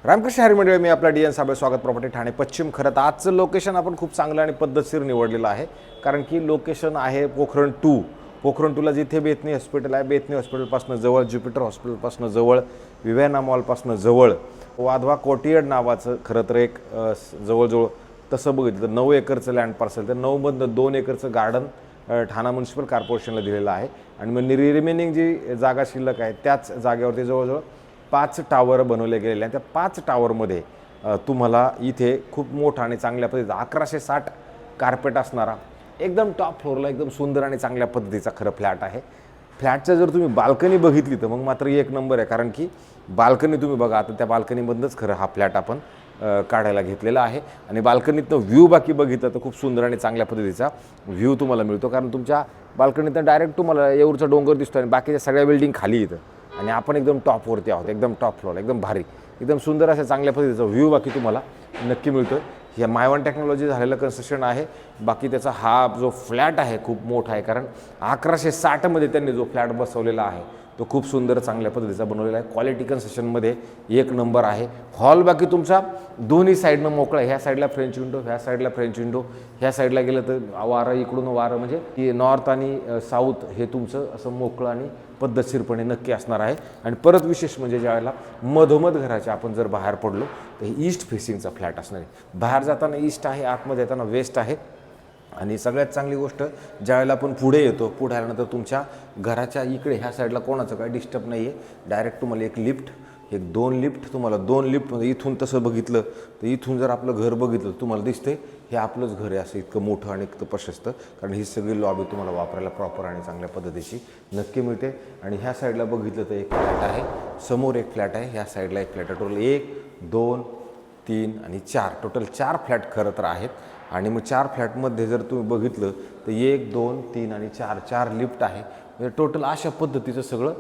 रामकृष्ण हरी मंडळी, मी आपला डी.एन. साबळे, स्वागत प्रॉपर्टी ठाणे पश्चिम. खरं तर आजचं लोकेशन आपण खूप चांगलं आणि पद्धतशीर निवडलेलं आहे, कारण की लोकेशन आहे पोखरण 2. पोखरण 2ला जिथे बेतनी हॉस्पिटल आहे, बेतनी हॉस्पिटलपासून जवळ, ज्युपिटर हॉस्पिटलपासून जवळ, विवेना मॉलपासून जवळ, वाधवा कोटियड नावाचं खरं तर एक जवळजवळ तसं बघितलं तर 9 एकरचं लँड पार्सल, तर 9मधनं 2 एकरचं गार्डन ठाणा म्युनिसिपल कॉर्पोरेशनला दिलेलं आहे. आणि मग रिमेनिंग जी जागा शिल्लक आहे त्याच जागेवरती जवळजवळ 5 टावर बनवले गेलेले आहेत. त्या 5 टावरमध्ये तुम्हाला इथे खूप मोठा आणि चांगल्या पद्धतीचा 1160 कार्पेट असणारा एकदम टॉप फ्लोअरला एकदम सुंदर आणि चांगल्या पद्धतीचा खरं फ्लॅट आहे. फ्लॅटचं जर तुम्ही बाल्कनी बघितली तर मग मात्र एक नंबर आहे, कारण की बाल्कनी तुम्ही बघा, आता त्या बाल्कनीमधूनच खरं हा फ्लॅट आपण काढायला घेतलेला आहे. आणि बाल्कनीतनं व्ह्यू बाकी बघितलं तर खूप सुंदर आणि चांगल्या पद्धतीचा व्ह्यू तुम्हाला मिळतो, कारण तुमच्या बाल्कनीतनं डायरेक्ट तुम्हाला येऊरचा डोंगर दिसतो आणि बाकीच्या सगळ्या बिल्डिंग खाली येतं आणि आपण एकदम टॉपवरती आहोत, एकदम टॉप फ्लोअर, एकदम भारी, एकदम सुंदर अशा चांगल्या पद्धतीचा व्ह्यू बाकी तुम्हाला नक्की मिळतो. हे मायवन टेक्नॉलॉजी झालेलं कन्स्ट्रक्शन आहे. बाकी त्याचा हा जो फ्लॅट आहे खूप मोठा आहे, कारण 1160मध्ये त्यांनी जो फ्लॅट बसवलेला आहे तो खूप सुंदर चांगल्या पद्धतीचा बनवलेला आहे. क्वालिटी कन्स्ट्रक्शनमध्ये एक नंबर आहे. हॉल बाकी तुमचा दोन्ही साईडनं मोकळा आहे. ह्या साईडला फ्रेंच विंडो, ह्या साईडला फ्रेंच विंडो, ह्या साईडला गेलं तर वारं इकडून वारं, म्हणजे की नॉर्थ आणि साऊथ हे तुमचं असं मोकळं आणि पद्धतशीरपणे नक्की असणार आहे. आणि परत विशेष म्हणजे ज्यावेळेला मधोमध घराच्या आपण जर बाहेर पडलो तर हे ईस्ट फेसिंगचा फ्लॅट असणार आहे. बाहेर जाताना ईस्ट आहे, आतमध्ये येताना वेस्ट आहे. आणि सगळ्यात चांगली गोष्ट, ज्यावेळेला आपण पुढे येतो, पुढे आल्यानंतर तुमच्या घराच्या इकडे ह्या साईडला कोणाचं काही डिस्टर्ब नाही आहे. डायरेक्ट तुम्हाला एक लिफ्ट, एक 2 लिफ्ट, तुम्हाला 2 लिफ्टमध्ये इथून तसं बघितलं तर इथून जर आपलं घर बघितलं तुम्हाला दिसते हे आपलंच घर आहे, असं इतकं मोठं आणि इतकं प्रशस्त, कारण ही सगळी लॉबी तुम्हाला वापरायला प्रॉपर आणि चांगल्या पद्धतीची नक्की मिळते. आणि ह्या साईडला बघितलं तर एक फ्लॅट आहे, समोर एक फ्लॅट आहे, ह्या साईडला एक फ्लॅट आहे. टोटल 1, 2, 3 आणि 4, टोटल 4 फ्लॅट खरं तर आहेत. आणि मग 4 फ्लॅटमध्ये जर तुम्ही बघितलं तर 1, 2, 3 आणि 4 लिफ्ट आहे. म्हणजे टोटल अशा पद्धतीचं सगळं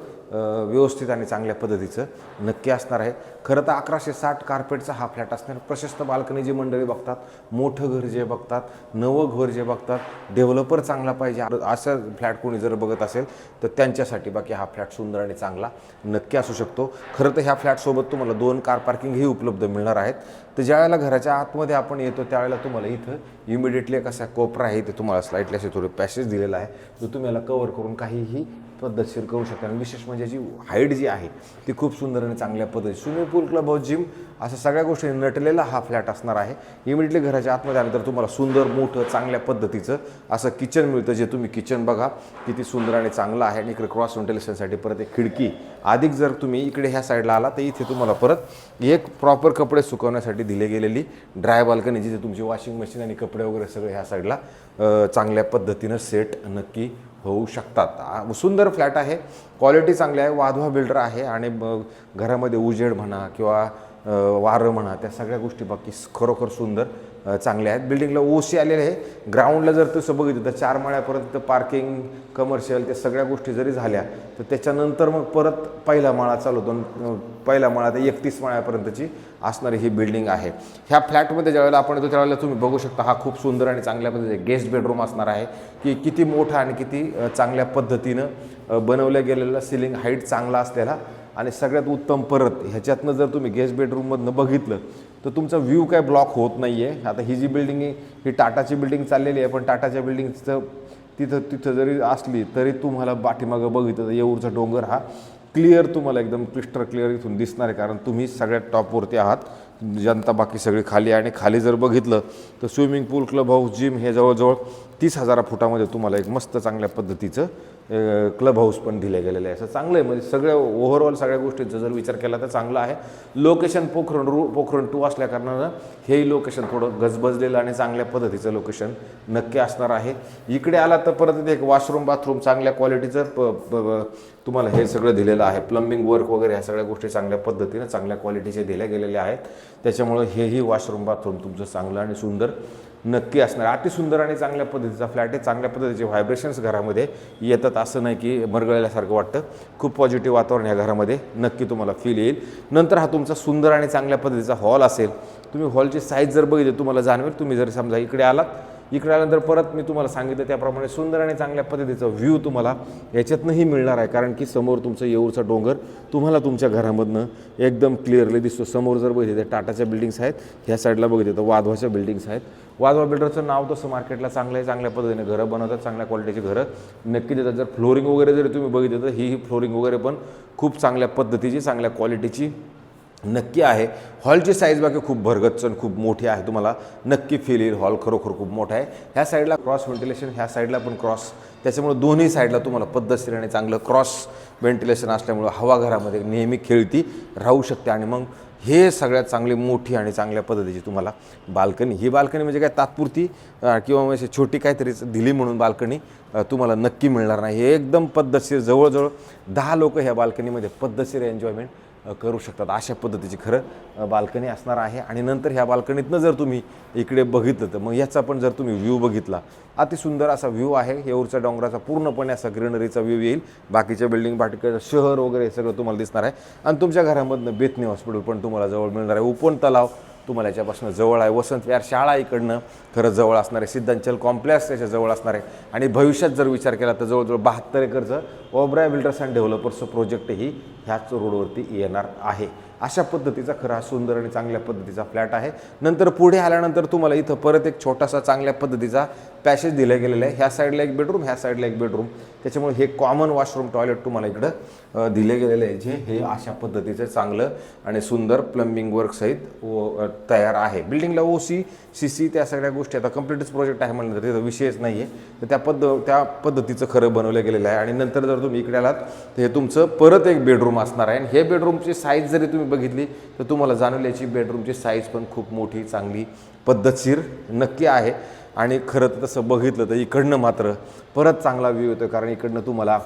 व्यवस्थित आणि चांगल्या पद्धतीचं नक्की असणार आहे. खरं तर 1160 कार्पेटचा हा फ्लॅट असणार. प्रशस्त बाल्कनी जी मंडळी बघतात, मोठं घर जे बघतात, नवं घर जे बघतात, डेव्हलपर चांगला पाहिजे असं फ्लॅट कोणी जर बघत असेल तर त्यांच्यासाठी बाकी हा फ्लॅट सुंदर आणि चांगला नक्की असू शकतो. खरं तर ह्या फ्लॅटसोबत तुम्हाला 2 कार पार्किंगही उपलब्ध मिळणार आहेत. तर ज्यावेळेला घराच्या आतमध्ये आपण येतो त्यावेळेला तुम्हाला इथं इमिडिएटली एक असा कोपरा आहे, ते तुम्हाला स्लाइटली असे थोडे पॅसेज दिलेला आहे, जो तुम्ही याला कव्हर करून काहीही पद्धतशीर करू शकता. आणि विशेष म्हणजे जी हाईट जी आहे ती खूप सुंदर आणि चांगल्या पद्धती, स्विमिंग पूल, क्लब हाऊस, जिम असं सगळ्या गोष्टी नटलेला हा फ्लॅट असणार आहे. इमिडिएटली घराच्या आतमध्ये आल्यानंतर तुम्हाला सुंदर मोठं चांगल्या पद्धतीचं असं किचन मिळतं, जे तुम्ही किचन बघा किती सुंदर आणि चांगलं आहे. आणि इकडे क्रॉस व्हेंटिलेशनसाठी परत एक खिडकी, अधिक जर तुम्ही इकडे ह्या साईडला आला तर इथे तुम्हाला परत एक प्रॉपर कपडे सुकवण्यासाठी दिली गेलेली ड्राय बाल्कनी, जिथे तुमची वॉशिंग मशीन आणि कपडे वगैरे सगळे ह्या साईडला चांगल्या पद्धतीनं सेट नक्की होऊ शकतात. सुंदर फ्लॅट आहे, क्वालिटी चांगली आहे, वाधवा बिल्डर आहे. आणि घरामध्ये उजेड म्हणा किंवा वारं म्हणा, त्या सगळ्या गोष्टी बाकी खरोखर सुंदर चांगले आहेत. बिल्डिंगला ओसी आलेले आहे. ग्राउंडला जर तसं बघितलं तर 4 माळ्यापर्यंत पार्किंग, कमर्शियल, त्या सगळ्या गोष्टी जरी झाल्या तर त्याच्यानंतर मग परत पहिला माळा चालू होतो. पहिला माळा ते 31 माळ्यापर्यंतची असणारी ही बिल्डिंग आहे. ह्या फ्लॅटमध्ये ज्यावेळेला आपण येतो त्यावेळेला तुम्ही बघू शकता हा खूप सुंदर आणि चांगल्या पद्धतीने गेस्ट बेडरूम असणार आहे, की किती मोठा आणि किती चांगल्या पद्धतीनं बनवल्या गेलेला, सिलिंग हाईट चांगला असलेला. आणि सगळ्यात उत्तम परत ह्याच्यातनं जर तुम्ही गेस्ट बेडरूममधनं बघितलं तर तुमचा व्ह्यू काय ब्लॉक होत नाही आहे. आता ही जी बिल्डिंग आहे ही टाटाची बिल्डिंग चाललेली आहे, पण टाटाच्या बिल्डिंगचं तिथं जरी असली तरी तुम्हाला पाठीमागं बघितलं तर येऊरचा डोंगर हा क्लिअर तुम्हाला एकदम क्लिस्टर क्लिअर इथून दिसणार आहे, कारण तुम्ही सगळ्यात टॉपवरती आहात, जनता बाकी सगळी खाली. आणि खाली जर बघितलं तर स्विमिंग पूल, क्लब हाऊस, जिम हे जवळजवळ 30,000 फुटामध्ये तुम्हाला एक मस्त चांगल्या पद्धतीचं क्लब हाऊस पण दिलं गेलेलं आहे. असं चांगलं आहे, म्हणजे सगळं ओव्हरऑल सगळ्या गोष्टींचा जर विचार केला तर चांगलं आहे. लोकेशन पोखरण 2 असल्या कारणानं हेही लोकेशन थोडं गजबजलेलं आणि चांगल्या पद्धतीचं लोकेशन नक्की असणार आहे. इकडे आला तर परत एक वॉशरूम, बाथरूम चांगल्या क्वालिटीचं तुम्हाला हे सगळं दिलेलं आहे. प्लंबिंग वर्क वगैरे ह्या सगळ्या गोष्टी चांगल्या पद्धतीनं चांगल्या क्वालिटीचे दिल्या गेलेल्या आहेत. त्याच्यामुळं हेही वॉशरूम, बाथरूम तुमचं चांगलं आणि सुंदर नक्की असणार. अति सुंदर आणि चांगल्या पद्धतीचा फ्लॅट आहे. चांगल्या पद्धतीचे व्हायब्रेशन्स घरामध्ये येतात, असं नाही की मरगळल्यासारखं वाटतं. खूप पॉझिटिव्ह वातावरण या घरामध्ये नक्की तुम्हाला फील येईल. नंतर हा तुमचा सुंदर आणि चांगल्या पद्धतीचा हॉल असेल. तुम्ही हॉलची साईज जर बघितली तुम्हाला जाणवेल. तुम्ही जर समजा इकडे आलात इकडे आल्यानंतर परत मी तुम्हाला सांगितलं त्याप्रमाणे सुंदर आणि चांगल्या पद्धतीचा व्ह्यू तुम्हाला याच्यातनंही मिळणार आहे, कारण की समोर तुमचं येऊरचा डोंगर तुम्हाला तुमच्या घरामधनं एकदम क्लिअरली दिसतो. समोर जर बघितलं तर टाटाच्या बिल्डिंग्स आहेत, ह्या साईडला बघितलं तर वाधवाच्या बिल्डिंग्स आहेत. वाधवा बिल्डरचं नाव तसं मार्केटला चांगलं आहे, चांगल्या पद्धतीने घरं बनवतात, चांगल्या क्वालिटीची घरं नक्की देतात. जर फ्लोरिंग वगैरे जरी तुम्ही बघितलं तर ही फ्लोरिंग वगैरे पण खूप चांगल्या पद्धतीची चांगल्या क्वालिटीची नक्की आहे. हॉलची साईज बाकी खूप भरगच्च खूप मोठी आहे, तुम्हाला नक्की फील येईल. हॉल खरोखर खूप मोठा आहे. ह्या साईडला क्रॉस व्हेंटिलेशन, ह्या साईडला पण क्रॉस, त्याच्यामुळे दोन्ही साईडला तुम्हाला पद्धतशीर आणि चांगलं क्रॉस व्हेंटिलेशन असल्यामुळं हवा घरामध्ये नेहमी खेळती राहू शकते. आणि मग हे सगळ्यात चांगली मोठी आणि चांगल्या पद्धतीची तुम्हाला बाल्कनी. ही बाल्कनी म्हणजे काय तात्पुरती किंवा म्हणजे छोटी काहीतरी दिली म्हणून बाल्कनी तुम्हाला नक्की मिळणार नाही. हे एकदम पद्धतशीर, जवळजवळ 10 लोक ह्या बाल्कनीमध्ये पद्धतशीर एन्जॉयमेंट करू शकतात अशा पद्धतीची खरं बाल्कनी असणार आहे. आणि नंतर ह्या बाल्कनीतनं जर तुम्ही इकडे बघितलं तर मग याचा पण जर तुम्ही व्ह्यू बघितला, अतिसुंदर असा व्ह्यू आहे. येऊरच्या डोंगराचा पूर्णपणे असा ग्रीनरीचा व्ह्यू येईल. बाकीच्या बिल्डिंग, बाकीचं शहर वगैरे सगळं तुम्हाला दिसणार आहे. आणि तुमच्या घरामधनं बेतनी हॉस्पिटल पण तुम्हाला जवळ मिळणार आहे. उपवन तलाव तुम्हाला याच्यापासून जवळ आहे. वसंत विहार शाळा इकडनं खरं जवळ असणार आहे. सिद्धांचल कॉम्प्लेक्स त्याच्या जवळ असणार आहे. आणि भविष्यात जर विचार केला तर जवळजवळ 72 एकरचं ओबराय बिल्डर्स अँड डेव्हलपर्सचं प्रोजेक्टही ह्याच रोडवरती येणार आहे. अशा पद्धतीचा खरा सुंदर आणि चांगल्या पद्धतीचा फ्लॅट आहे. नंतर पुढे आल्यानंतर तुम्हाला इथं परत एक छोटासा चांगल्या पद्धतीचा पॅसेज दिला गेलेला आहे. ह्या साईडला एक बेडरूम, ह्या साईडला एक बेडरूम, त्याच्यामुळे हे कॉमन वॉशरूम टॉयलेट तुम्हाला इकडं दिले गेलेले आहे, जे हे अशा पद्धतीचं चांगलं आणि सुंदर प्लंबिंग वर्कसहित तयार आहे. बिल्डिंगला OC CC त्या सगळ्या गोष्टी आता कम्प्लीटच प्रोजेक्ट आहे म्हणलं तर तिथं विषयच नाही आहे. तर त्या पद्धतीचं खरं बनवलं गेलेलं आहे. आणि नंतर जर तुम्ही इकडे आलात तर हे तुमचं परत एक बेडरूम असणार आहे. आणि हे बेडरूमची साईज जरी तुम्ही बघितली तर तुम्हाला जाणवली याची बेडरूमची साईज पण खूप मोठी, चांगली, पद्धतशीर नक्की आहे. आणि खरं तर तसं बघितलं तर इकडनं मात्र परत चांगला व्ह्यू येतो, कारण इकडनं तुम्हाला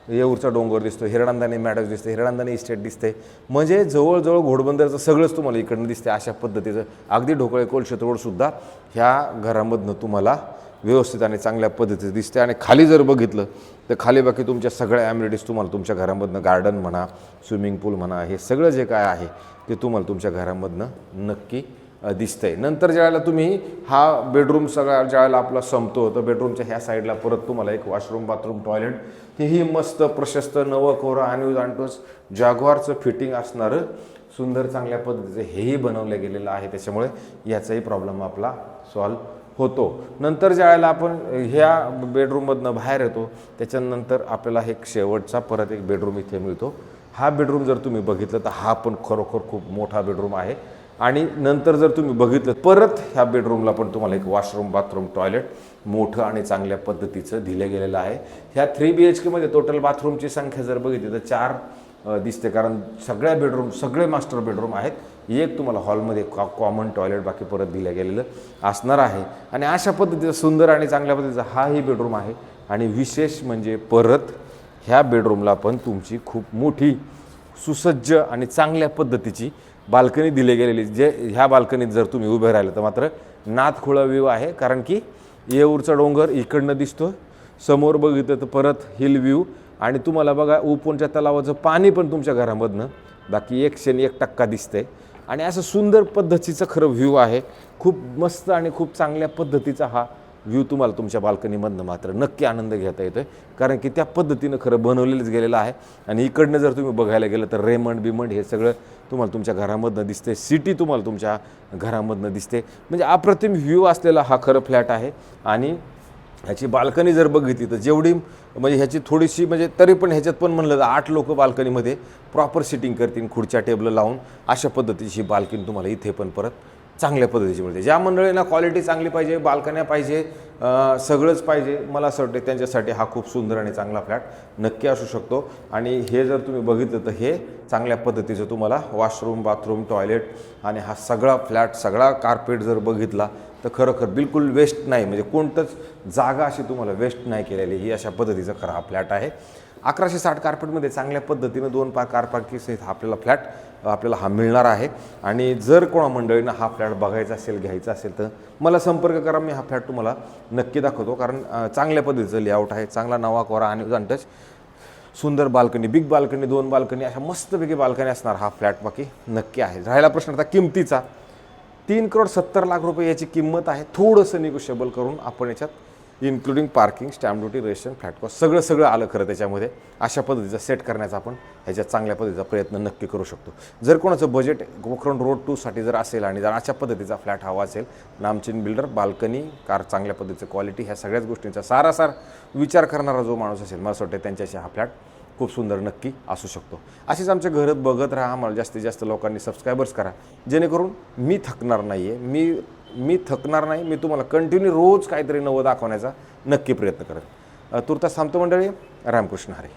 येऊरचा डोंगर दिसतो, हिरडांदाने मॅडोज दिसते, हिरडांदाने इस्टेट दिसते, म्हणजे जवळजवळ घोडबंदरचं सगळंच तुम्हाला इकडनं दिसते. अशा पद्धतीचं अगदी ढोकळे कोलशेत रोडसुद्धा ह्या घरामधनं तुम्हाला व्यवस्थित आणि चांगल्या पद्धतीचं दिसते. आणि खाली जर बघितलं तर खाली बाकी तुमच्या सगळ्या ॲम्युनिटीज तुम्हाला तुमच्या घरामधनं गार्डन म्हणा, स्विमिंग पूल म्हणा, हे सगळं जे काय आहे ते तुम्हाला तुमच्या घरामधनं नक्की दिसतंय. नंतर ज्यावेळेला तुम्ही हा बेडरूम सगळा ज्यावेळेला आपला संपतो तर बेडरूमच्या ह्या साईडला परत तुम्हाला एक वॉशरूम, बाथरूम, टॉयलेट, हेही मस्त प्रशस्त नवं कोरं आणि जाणतोच जॅग्वारचं फिटिंग असणारं सुंदर चांगल्या पद्धतीचं हेही बनवलं गेलेलं आहे. त्याच्यामुळे याचाही प्रॉब्लेम आपला सॉल्व होतो. नंतर ज्यावेळेला आपण ह्या बेडरूममधनं बाहेर येतो त्याच्यानंतर आपल्याला एक शेवटचा परत एक बेडरूम इथे मिळतो. हा बेडरूम जर तुम्ही बघितलं तर हा पण खरोखर खूप मोठा बेडरूम आहे. आणि नंतर जर तुम्ही बघितलं परत ह्या बेडरूमला पण तुम्हाला एक वॉशरूम, बाथरूम, टॉयलेट मोठं आणि चांगल्या पद्धतीचं दिलं गेलेलं आहे. ह्या 3 BHK मध्ये टोटल बाथरूमची संख्या जर बघितली तर 4 दिसते, कारण सगळ्या बेडरूम, सगळे मास्टर बेडरूम आहेत. एक तुम्हाला हॉलमध्ये कॉमन टॉयलेट बाकी परत दिलं गेलेलं असणार आहे. आणि अशा पद्धतीचं सुंदर आणि चांगल्या पद्धतीचा हाही बेडरूम आहे. आणि विशेष म्हणजे परत ह्या बेडरूमला पण तुमची खूप मोठी, सुसज्ज आणि चांगल्या पद्धतीची बाल्कनी दिली गेलेली, जे ह्या बाल्कनीत जर तुम्ही उभे राहिले तर मात्र नाथखोळा व्ह्यू आहे, कारण की येऊरचा डोंगर इकडनं दिसतो, समोर बघितलं तर परत हिल व्ह्यू, आणि तुम्हाला बघा उपवनच्या तलावाचं पाणी पण तुमच्या घरामधनं बाकी 101% दिसतंय. आणि असं सुंदर पद्धतीचं खरं व्ह्यू आहे. खूप मस्त आणि खूप चांगल्या पद्धतीचा हा व्ह्यू तुम्हाला तुमच्या बाल्कनीमधनं मात्र नक्की आनंद घेता येतोय, कारण की त्या पद्धतीनं खरं बनवलेलंच गेलेलं आहे. आणि इकडनं जर तुम्ही बघायला गेलं तर रेमंड हे सगळं तुम्हाला तुमच्या घरामधनं दिसते, सिटी तुम्हाला तुमच्या घरामधनं दिसते. म्हणजे अप्रतिम व्ह्यू असलेला हा खरं फ्लॅट आहे. आणि ह्याची बाल्कनी जर बघितली तर जेवढी म्हणजे ह्याची थोडीशी म्हणजे तरी पण ह्याच्यात पण म्हणलं तर 8 लोक बाल्कनीमध्ये प्रॉपर सिटिंग करतील, खुर्च्या टेबल लावून. अशा पद्धतीची बाल्कनी तुम्हाला इथे पण परत चांगल्या पद्धतीची मिळते. ज्या मंडळींना क्वालिटी चांगली पाहिजे, बाल्कन्या पाहिजे, सगळंच पाहिजे, मला असं वाटतं त्यांच्यासाठी हा खूप सुंदर आणि चांगला फ्लॅट नक्की असू शकतो. आणि हे जर तुम्ही बघितलं तर हे चांगल्या पद्धतीचं तुम्हाला वॉशरूम, बाथरूम, टॉयलेट आणि हा सगळा फ्लॅट, सगळा कार्पेट जर बघितला तर खरोखर बिलकुल वेस्ट नाही, म्हणजे कोणतंच जागा अशी तुम्हाला वेस्ट नाही केलेली, ही अशा पद्धतीचा खरा हा फ्लॅट आहे. 1160 कार्पेटमध्ये चांगल्या पद्धतीनं 2 कार पार्किंग सहित आपल्याला फ्लॅट आपल्याला हा मिळणार आहे. आणि जर कोणा मंडळींना हा फ्लॅट बघायचा असेल, घ्यायचा असेल तर मला संपर्क करा, मी हा फ्लॅट तुम्हाला नक्की दाखवतो. कारण चांगल्या पद्धतीचं लेआउट आहे, चांगला नवा कोरा आणि टच, सुंदर बाल्कनी, बिग बाल्कनी, 2 बाल्कनी, अशा मस्तपैकी बाल्कनी असणार हा फ्लॅट बाकी नक्की आहे. राहिला प्रश्न आता किमतीचा, 3,70,00,000 रुपये याची किंमत आहे. थोडंसं निगोशिएबल करून आपण याच्यात including parking, stamp duty, registration, flat cost सगळं आलं खरं त्याच्यामध्ये. अशा पद्धतीचा सेट करण्याचा आपण ह्याच्यात चांगल्या पद्धतीचा प्रयत्न नक्की करू शकतो. जर कोणाचं बजेट पोखरण रोड 2 साठी जर असेल आणि जर अशा पद्धतीचा फ्लॅट हवा असेल, नामचीन बिल्डर, बाल्कनी, कार, चांगल्या पद्धतीचं क्वालिटी, ह्या सगळ्याच गोष्टींचा सारासार विचार करणारा जो माणूस असेल, मला असं वाटतं त्यांच्याशी हा फ्लॅट खूप सुंदर नक्की असू शकतो. असेच आमच्या घरात बघत राहा. आम्हाला जास्तीत जास्त लोकांनी सबस्क्रायबर्स करा, जेणेकरून मी थकणार नाही आहे. मी थकणार नाही. मी तुम्हाला कंटिन्यू रोज काहीतरी नवं दाखवण्याचा नक्की प्रयत्न करेन. तुर्तास थांबतो मंडळी. रामकृष्ण हरी.